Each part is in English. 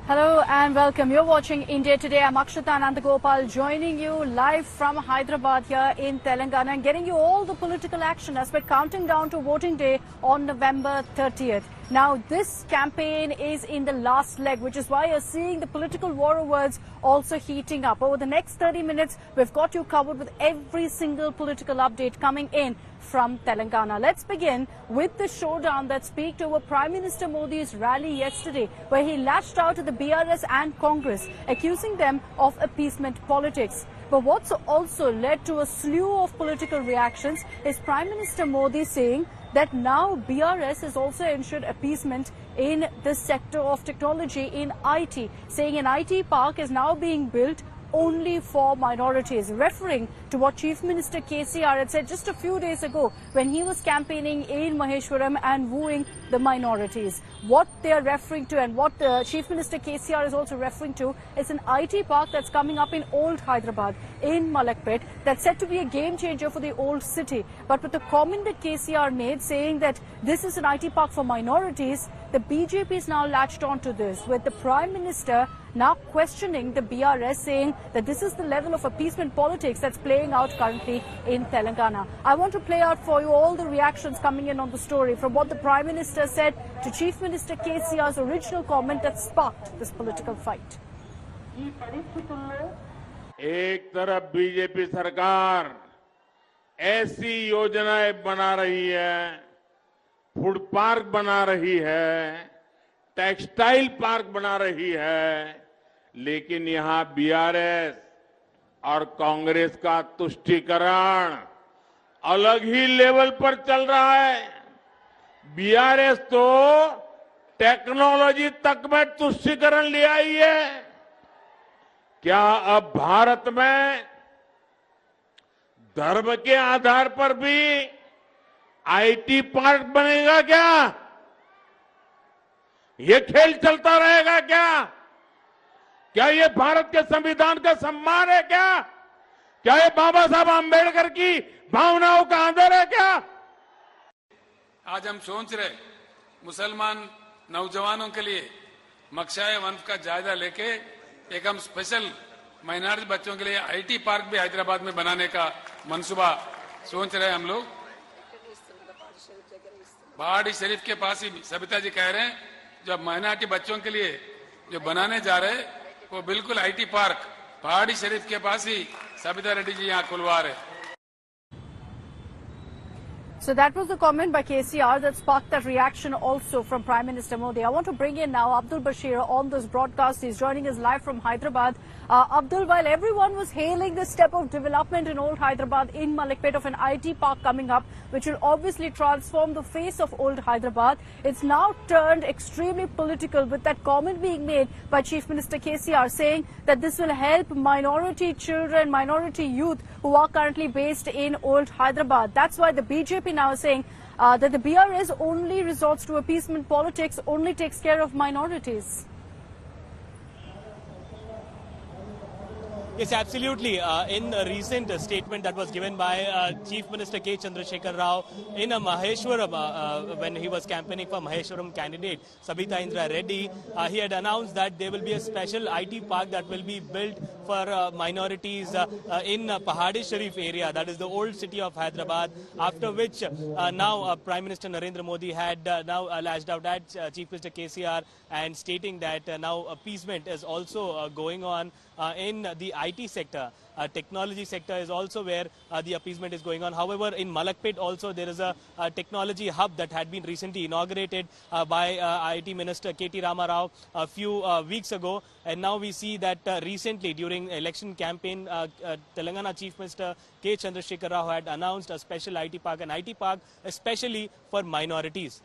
Hello and welcome. You're watching India Today. I'm Akshata Anandagopal joining you live from Hyderabad here in Telangana and getting you all the political action as we're counting down to voting day on November 30th. Now, this campaign is in the last leg, which is why you're seeing the political war of words also heating up. Over the next 30 minutes, we've got you covered with every single political update coming in from Telangana. Let's begin with the showdown that speaked over Prime Minister Modi's rally yesterday, where he lashed out at the BRS and Congress, accusing them of appeasement politics. But what's also led to a slew of political reactions is Prime Minister Modi saying that now BRS has also ensured appeasement in the sector of technology in IT, saying an IT park is now being built only for minorities, referring to what Chief Minister KCR had said just a few days ago when he was campaigning in Maheshwaram and wooing the minorities. What they are referring to and what the Chief Minister KCR is also referring to is an IT park that's coming up in Old Hyderabad, in Malakpet, that's said to be a game changer for the old city. But with the comment that KCR made saying that this is an IT park for minorities, the BJP is now latched onto this, with the Prime Minister now questioning the BRS, saying that this is the level of appeasement politics that's playing out currently in Telangana. I want to play out for you all the reactions coming in on the story, from what the Prime Minister said to Chief Minister KCR's original comment that sparked this political fight. एक तरफ BJP सरकार ऐसी योजनाएं बना रही है, food park बना रही है, टेक्सटाइल पार्क बना रही है, लेकिन यहां बीआरएस और कांग्रेस का तुष्टीकरण अलग ही लेवल पर चल रहा है। बीआरएस तो टेक्नोलॉजी तक में तुष्टीकरण ले आई है। क्या अब भारत में धर्म के आधार पर भी आईटी पार्क बनेगा क्या? ये खेल चलता रहेगा क्या? क्या ये भारत के संविधान का सम्मान है क्या? क्या ये बाबा साहब आंबेडकर की भावनाओं का आदर है क्या? आज हम सोच रहे मुसलमान नौजवानों के लिए मकशाए वंश का जायजा लेके एक हम स्पेशल माइनॉरिटी बच्चों के लिए आईटी पार्क भी हैदराबाद में बनाने का मंसूबा सोच रहे हैं हम लोग। पहाड़ी शरीफ के पास ही सबिता जी कह रहे हैं जो माइनॉरिटी बच्चों के लिए जो बनाने जा रहे हैं वो बिल्कुल आईटी पार्क पहाड़ी शरीफ के पास ही सबिता रेड्डी जी यहाँ खुलवा रहे हैं। So that was the comment by KCR that sparked that reaction also from Prime Minister Modi. I want to bring in now Abdul Bashir on this broadcast. He's joining us live from Hyderabad. Abdul, while everyone was hailing this step of development in Old Hyderabad, in Malakpet, of an IT park coming up, which will obviously transform the face of Old Hyderabad, it's now turned extremely political with that comment being made by Chief Minister KCR saying that this will help minority children, minority youth who are currently based in Old Hyderabad. That's why the BJP now is saying that the BRS only resorts to appeasement politics, only takes care of minorities. Yes, absolutely. In a recent statement that was given by Chief Minister K. Chandrasekhar Rao in Maheshwaram, when he was campaigning for Maheshwaram candidate Sabita Indra Reddy, he had announced that there will be a special IT park that will be built for minorities in Pahadi Sharif area, that is the old city of Hyderabad, after which now Prime Minister Narendra Modi had now lashed out at Chief Minister KCR and stating that now appeasement is also going on in the IT sector. Technology sector is also where the appeasement is going on. However, in Malakpet also there is a technology hub that had been recently inaugurated by IT Minister Rama Rao a few weeks ago. And now we see that recently during election campaign, Telangana Chief Minister K. Chandrasekhar Rao had announced a special IT park, an IT park especially for minorities.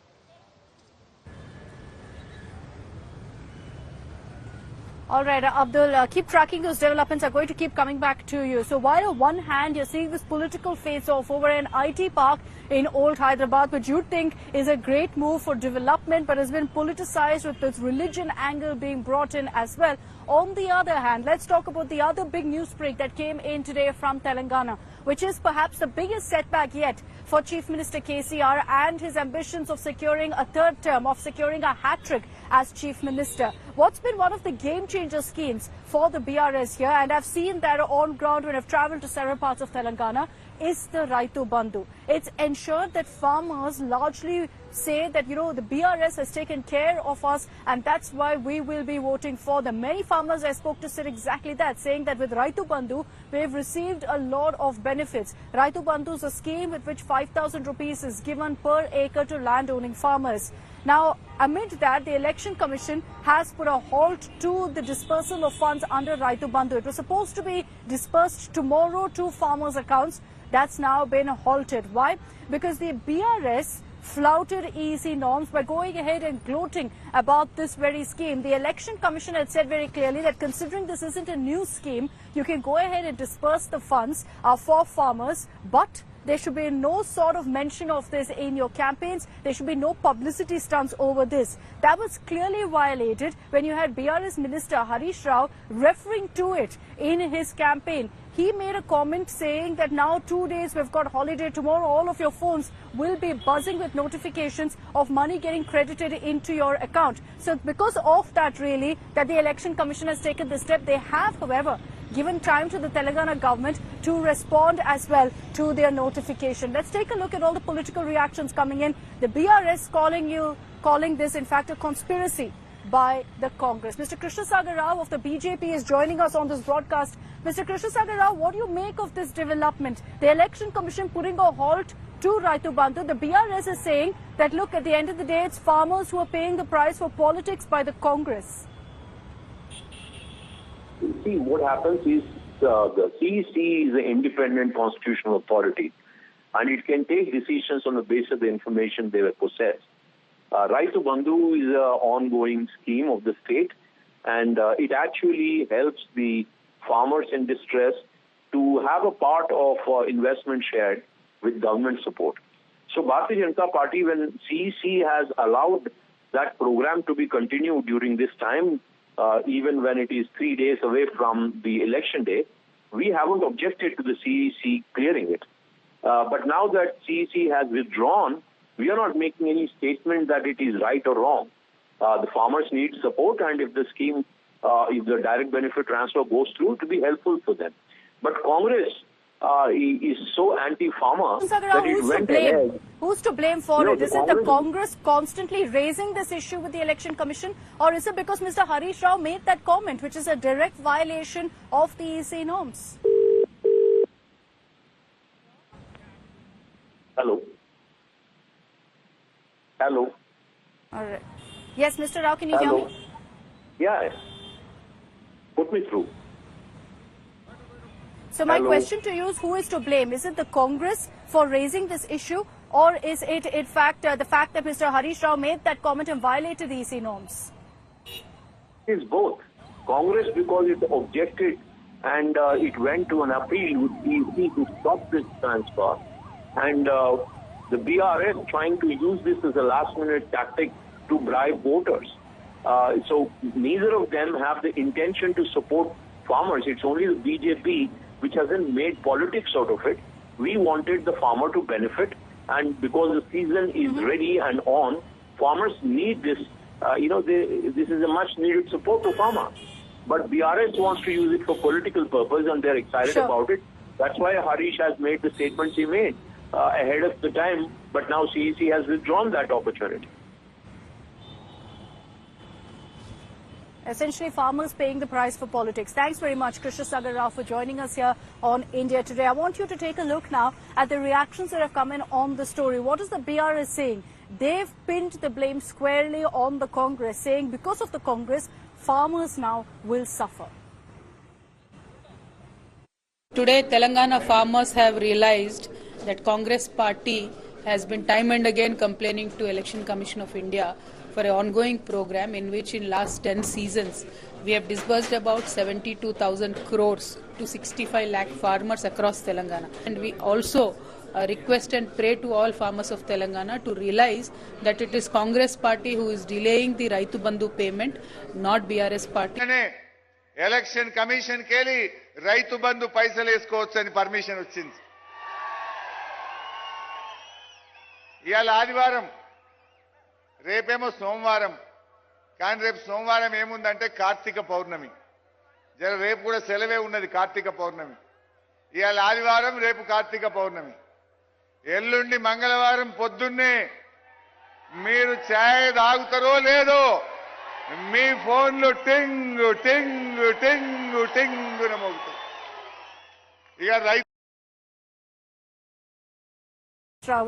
All right, Abdul, keep tracking those developments. Are going to keep coming back to you. So while on one hand you're seeing this political face-off over an IT park in Old Hyderabad, which you think is a great move for development, but has been politicized with this religion angle being brought in as well. On the other hand, let's talk about the other big news break that came in today from Telangana, which is perhaps the biggest setback yet for Chief Minister KCR and his ambitions of securing a third term, of securing a hat-trick as Chief Minister. What's been one of the game-changer schemes for the BRS here, and I've seen that on ground when I've travelled to several parts of Telangana, is the Rythu Bandhu. It's ensured that farmers largely say that, you know, the BRS has taken care of us and that's why we will be voting for them. Many farmers I spoke to said exactly that, saying that with Rythu Bandhu, we've received a lot of benefits. Rythu Bandhu is a scheme with which 5,000 rupees is given per acre to land-owning farmers. Now, amid that, the Election Commission has put a halt to the dispersal of funds under Rythu Bandhu. It was supposed to be dispersed tomorrow to farmers' accounts. That's now been halted. Why? Because the BRS flouted EC norms by going ahead and gloating about this very scheme. The Election Commission had said very clearly that considering this isn't a new scheme, you can go ahead and disperse the funds for farmers, but there should be no sort of mention of this in your campaigns. There should be no publicity stunts over this. That was clearly violated when you had BRS Minister Harish Rao referring to it in his campaign. He made a comment saying that now 2 days we've got holiday, tomorrow all of your phones will be buzzing with notifications of money getting credited into your account. So because of that really, that the Election Commission has taken this step, they have, however, given time to the Telangana government to respond as well to their notification. Let's take a look at all the political reactions coming in. The BRS calling this in fact a conspiracy by the Congress. Mr. Krishna Sagar Rao of the BJP is joining us on this broadcast. Mr. Krishna Sagar Rao, what do you make of this development? The Election Commission putting a halt to Rythu Bandhu. The BRS is saying that, look, at the end of the day, it's farmers who are paying the price for politics by the Congress. See, what happens is the CEC is an independent constitutional authority and it can take decisions on the basis of the information they possess. Rythu Bandhu is an ongoing scheme of the state and it actually helps the farmers in distress to have a part of investment shared with government support. So Bharatiya Janata Party, when CEC has allowed that program to be continued during this time, even when it is 3 days away from the election day, we haven't objected to the CEC clearing it. But now that CEC has withdrawn, we are not making any statement that it is right or wrong. The farmers need support, and if the scheme, if the direct benefit transfer goes through, it will be helpful for them. But Congress is so anti-farmer that it went ahead. Who's to blame for it? Is it the Congress constantly raising this issue with the Election Commission, or is it because Mr. Harish Rao made that comment, which is a direct violation of the EC norms? Hello. Hello. All right. Yes, Mr. Rao, can you hear me? Yeah. Put me through. So my question to you is, who is to blame? Is it the Congress for raising this issue, or is it in fact the fact that Mr. Harish Rao made that comment and violated the EC norms? It's both. Congress, because it objected and it went to an appeal with EC to stop this transfer, and the BRS trying to use this as a last-minute tactic to bribe voters. So neither of them have the intention to support farmers. It's only the BJP which hasn't made politics out of it. We wanted the farmer to benefit, and because the season is ready and on, farmers need this. This is a much-needed support to farmers. But BRS wants to use it for political purpose, and they're excited about it. That's why Harish has made the statements he made ahead of the time, but now CEC has withdrawn that opportunity. Essentially, farmers paying the price for politics. Thanks very much, Krishna Sagar Rao, for joining us here on India Today. I want you to take a look now at the reactions that have come in on the story. What is the BRS saying? They've pinned the blame squarely on the Congress, saying because of the Congress, farmers now will suffer. Today, Telangana farmers have realized that Congress party has been time and again complaining to Election Commission of India for an ongoing program in which in last 10 seasons we have disbursed about 72,000 crores to 65 lakh farmers across Telangana. And we also request and pray to all farmers of Telangana to realize that it is Congress party who is delaying the Rythu Bandhu payment, not BRS party. Election Commission Kelly Rythu Bandhu paisal eskochu ani permission vachinది. ఇవాళ ఆదివారం, రేపేమో సోమవారం. కానీ రేపు సోమవారం ఏముందంటే కార్తీక పౌర్ణమి. రేపు కూడా సెలవే ఉన్నది, కార్తీక పౌర్ణమి. ఇవాళ ఆదివారం, రేపు కార్తీక పౌర్ణమి. ఎల్లుండి మంగళవారం పొద్దున్నే మీరు ఛాయ్ తాగుతారో లేదో మీ ఫోన్లు టింగు టింగు టింగు టింగున మోగుతాయి. ఇక రైతు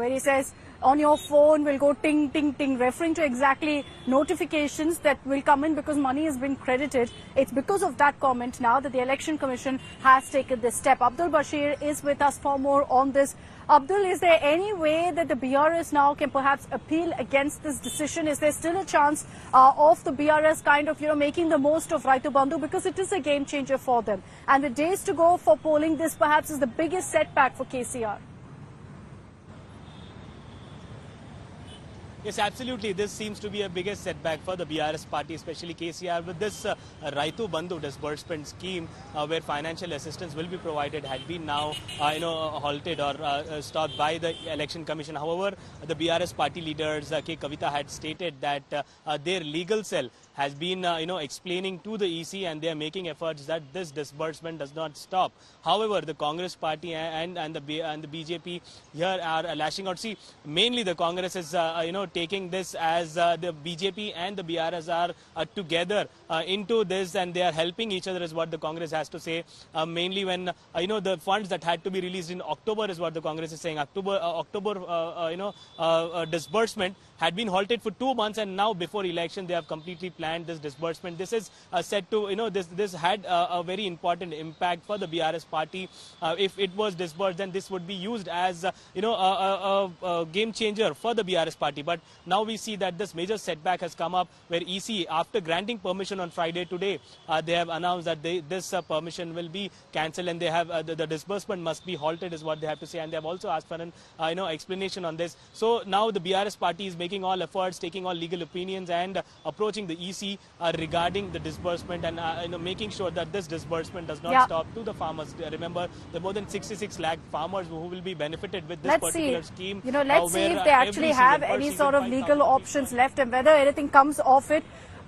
where he says on your phone will go ting ting ting, referring to exactly notifications that will come in because money has been credited. It's because of that comment now that the Election Commission has taken this step. Abdul Bashir is with us for more on this. Abdul, is there any way that the BRS now can perhaps appeal against this decision? Is there still a chance of the BRS kind of, making the most of Rythu Bandhu, because it is a game changer for them? And with days to go for polling, this perhaps is the biggest setback for KCR. Yes, absolutely. This seems to be a biggest setback for the BRS party, especially KCR, with this Rythu Bandhu disbursement scheme where financial assistance will be provided had been now, halted or stopped by the Election Commission. However, the BRS party leaders, K. Kavita, had stated that their legal cell has been, explaining to the EC and they are making efforts that this disbursement does not stop. However, the Congress party and the BJP here are lashing out. See, mainly the Congress is, taking this as the BJP and the BRS are together into this, and they are helping each other, is what the Congress has to say. Mainly when, the funds that had to be released in October is what the Congress is saying. October, disbursement had been halted for 2 months, and now before election they have completely planned this disbursement. This is said to, this had a very important impact for the BRS party. If it was disbursed, then this would be used as, a game changer for the BRS party. But now we see that this major setback has come up, where EC, after granting permission on Friday today, they have announced that this permission will be cancelled, and they have the disbursement must be halted, is what they have to say. And they have also asked for an explanation on this. So now the BRS party is making all efforts, taking all legal opinions, and approaching the EC regarding the disbursement, and making sure that this disbursement does not stop to the farmers. Remember, there are more than 66 lakh farmers who will be benefited with this particular scheme. Let's see if they actually have any sort of legal options left and whether anything comes of it.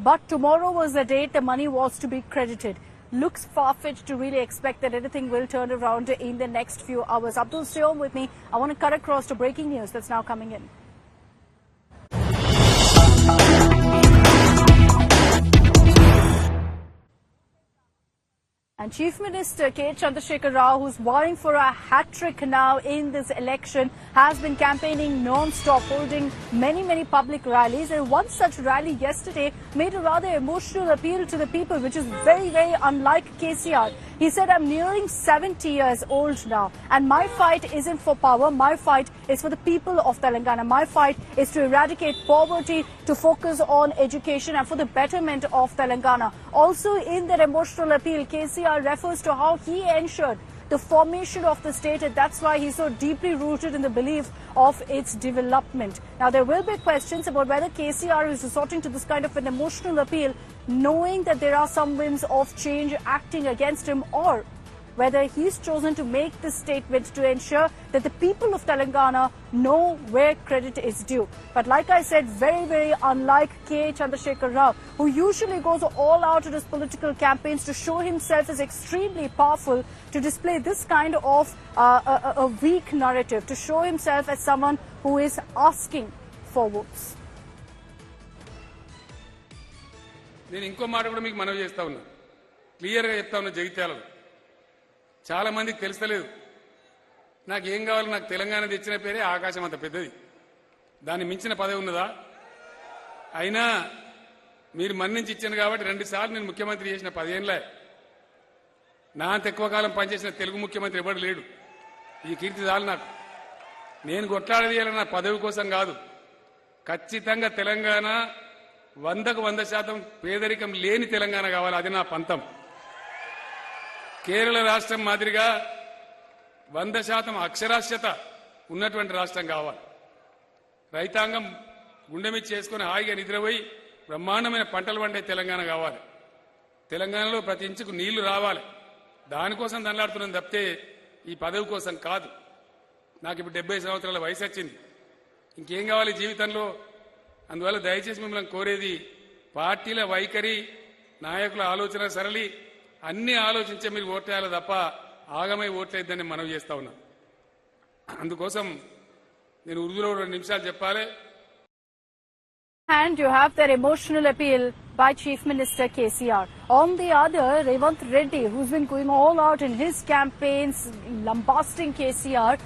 But tomorrow was the date the money was to be credited. Looks far-fetched to really expect that anything will turn around in the next few hours. Abdul, stay on with me. I want to cut across to breaking news that's now coming in. And Chief Minister K. Chandrasekhar Rao, who's vying for a hat-trick now in this election, has been campaigning non-stop, holding many public rallies. And one such rally yesterday made a rather emotional appeal to the people, which is very unlike KCR. He said, I'm nearing 70 years old now, and my fight isn't for power. My fight is for the people of Telangana. My fight is to eradicate poverty, to focus on education, and for the betterment of Telangana. Also, in that emotional appeal, KCR refers to how he ensured the formation of the state, and that's why he's so deeply rooted in the belief of its development. Now, there will be questions about whether KCR is resorting to this kind of an emotional appeal, knowing that there are some winds of change acting against him, or whether he's chosen to make this statement to ensure that the people of Telangana know where credit is due. But like I said, very unlike K. Chandrasekhar Rao, who usually goes all out in his political campaigns to show himself as extremely powerful, to display this kind of a weak narrative, to show himself as someone who is asking for votes. నేను ఇంకో మాట కూడా మీకు మనవి చేస్తా ఉన్నా, క్లియర్గా చెప్తా ఉన్నా. జగిత్యాలలో చాలా మందికి తెలుస్తలేదు. నాకు ఏం కావాలి, నాకు తెలంగాణ తెచ్చిన పేరే ఆకాశం అంత పెద్దది, దాన్ని మించిన పదవి ఉన్నదా? అయినా మీరు మన్నించి ఇచ్చాను కాబట్టి 2 సార్లు నేను ముఖ్యమంత్రి చేసిన 10 ఏళ్ళే. నా అంత ఎక్కువ కాలం పనిచేసిన తెలుగు ముఖ్యమంత్రి ఎవడు లేడు. ఈ కీర్తి చాలు నాకు. నేను కొట్లాడదీయాలి నా పదవి కోసం కాదు. ఖచ్చితంగా తెలంగాణ 100కు 100% పేదరికం లేని తెలంగాణ కావాలి. అది నా పంతం. కేరళ రాష్ట్రం మాదిరిగా 100% అక్షరాస్యత ఉన్నటువంటి రాష్ట్రం కావాలి. రైతాంగం గుండె మీద చేసుకుని హాయిగా నిద్రపోయి బ్రహ్మాండమైన పంటలు పండే తెలంగాణ కావాలి. తెలంగాణలో ప్రతి ఇంచుకు నీళ్లు రావాలి. దానికోసం దండాడుతున్నాం తప్పితే ఈ పదవి కోసం కాదు. నాకు ఇప్పుడు 70 సంవత్సరాల వయసు వచ్చింది. ఇంకేం కావాలి జీవితంలో? అందువల్ల దయచేసి మిమ్మల్ని కోరేది పార్టీల వైఖరి, నాయకుల ఆలోచన సరళి అన్ని ఆలోచించే మీరు ఓట్లేయాలి తప్ప ఆగమై ఓట్లేద్దని మనవి చేస్తా ఉన్నా. అందుకోసం నేను ఉర్దూలో 2 నిమిషాలు చెప్పాలి. And you have their emotional appeal by Chief Minister KCR. On the other, Rythu Reddy, who's been going all out in his campaigns, lambasting KCR,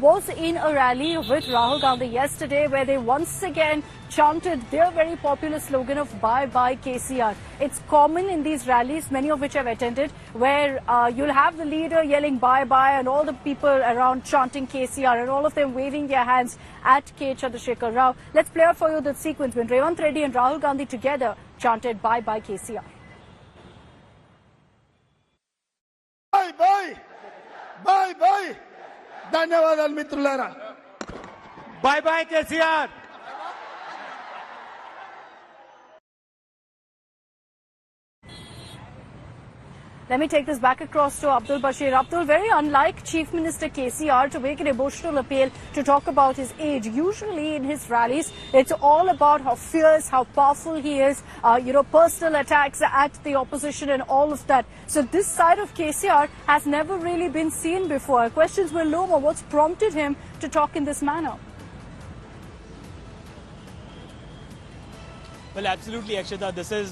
was in a rally with Rahul Gandhi yesterday where they once again chanted their very popular slogan of Bye Bye KCR. It's common in these rallies, many of which I've attended, where you'll have the leader yelling Bye Bye and all the people around chanting KCR and all of them waving their hands at K. Chandrasekhar Rao. Let's play out for you the sequence when Rythu Reddy and Rahul Gandhi together chanted Bye Bye KCR. Bye Bye! Bye Bye! ధన్యవాదాలు మిత్రులారా. By by KCR. Let me take this back across to Abdul Bashir. Abdul, very unlike Chief Minister KCR to make an emotional appeal to talk about his age. Usually in his rallies, it's all about how fierce, how powerful he is, personal attacks at the opposition and all of that. So this side of KCR has never really been seen before. Questions will loom on what's prompted him to talk in this manner. Well, absolutely, Akshita. This is,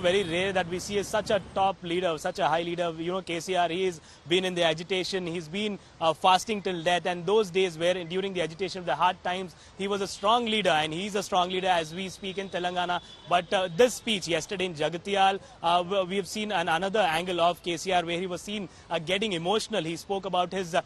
very rare that we see such a top leader, such a high leader. KCR, he's been in the agitation. He's been fasting till death. And those days where during the agitation of the hard times, he was a strong leader. And he's a strong leader as we speak in Telangana. But this speech yesterday in Jagatiyal, we have seen another angle of KCR where he was seen getting emotional. He spoke about his,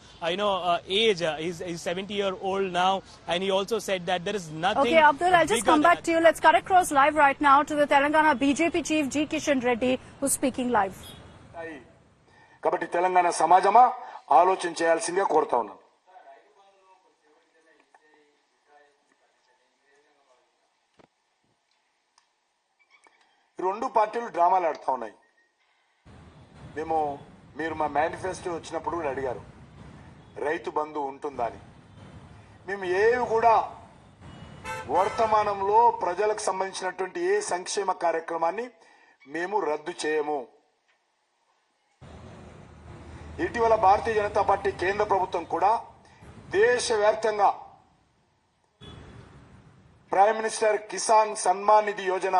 age. He's 70-year-old now. And he also said that there is nothing... Okay, Abdul, I'll just come back to you. Let's cut across live right now to the Telangana BJP chief G. Kishan Reddy, who's speaking live. కాబట్టి తెలంగాణ సమాజమా ఆలోచన చేయాల్సిందిగా కోరుతా ఉన్నాను. రెండు పార్టీలు డ్రామాలు ఆడుతా ఉన్నాయి. మీరు మా మేనిఫెస్టో వచ్చినప్పుడు కూడా అడిగారు రైతు బంధు ఉంటుందా అని. మేము ఏవి కూడా వర్తమానంలో ప్రజలకు సంబంధించినటువంటి ఏ సంక్షేమ కార్యక్రమాన్ని మేము రద్దు చేయము. ఇటీవల భారతీయ జనతా పార్టీ కేంద్ర ప్రభుత్వం కూడా దేశవ్యాప్తంగా ప్రైమ్ మినిస్టర్ కిసాన్ సన్మాన్ నిధి యోజన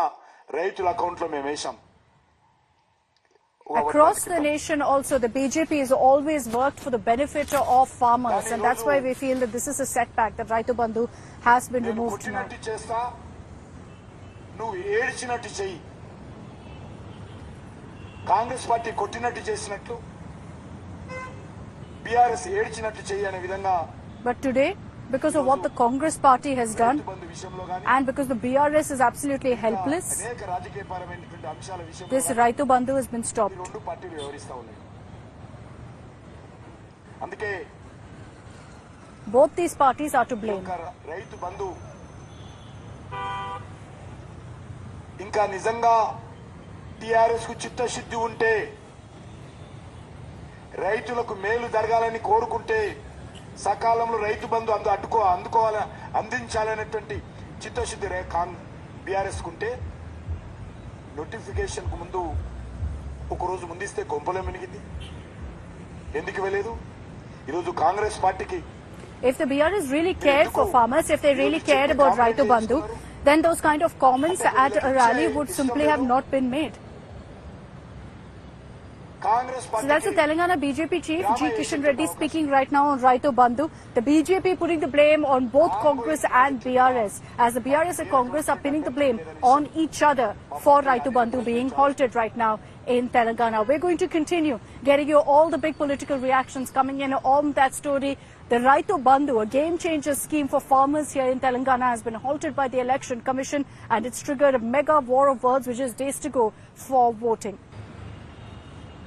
రైతుల అకౌంట్లో మేము వేశాం. Across the nation also, the BJP has always worked for the benefit of farmers, and that's why we feel that this is a setback that Rythu Bandhu has been removed now. నువ్వు ఏడ్చినట్టు చెయ్యి, Congress party కొట్టినట్టు చేసినట్లు BRS ఏడ్చినట్టు చెయ్యి అనే విధంగా. But today, because of what the Congress party has done and because the BRS is absolutely helpless, this Rythu Bandhu has been stopped. Both these parties are to blame. Rythu Bandhu ఇంకా నిజంగా TRS కు చిత్తశుద్ధి ఉంటే, రైతులకు మేలు జరగాలని కోరుకుంటే సకాలంలో రైతు బంధు అందించాలనేటువంటి చిత్తశుద్ధి బీఆర్ఎస్ కుంటే నోటిఫికేషన్ కు ముందు ఒక రోజు ముందిస్తే కొంపలే మునిగింది. ఎందుకు ఇవ్వలేదు? ఈరోజు కాంగ్రెస్ పార్టీకి If the BRS really cared for farmers, if they really cared about Rythu Bandhu, then those kind of comments at a rally would simply have not been made. So that's the Telangana BJP chief G. Kishan Reddy speaking right now on Rythu Bandhu. The BJP putting the blame on both Congress and BRS, as the BRS and Congress are pinning the blame on each other for Rythu Bandhu being halted right now in Telangana. We're going to continue getting you all the big political reactions coming in on that story. The Rythu Bandhu, a game-changer scheme for farmers here in Telangana, has been halted by the Election Commission, and it's triggered a mega war of words which is days to go for voting.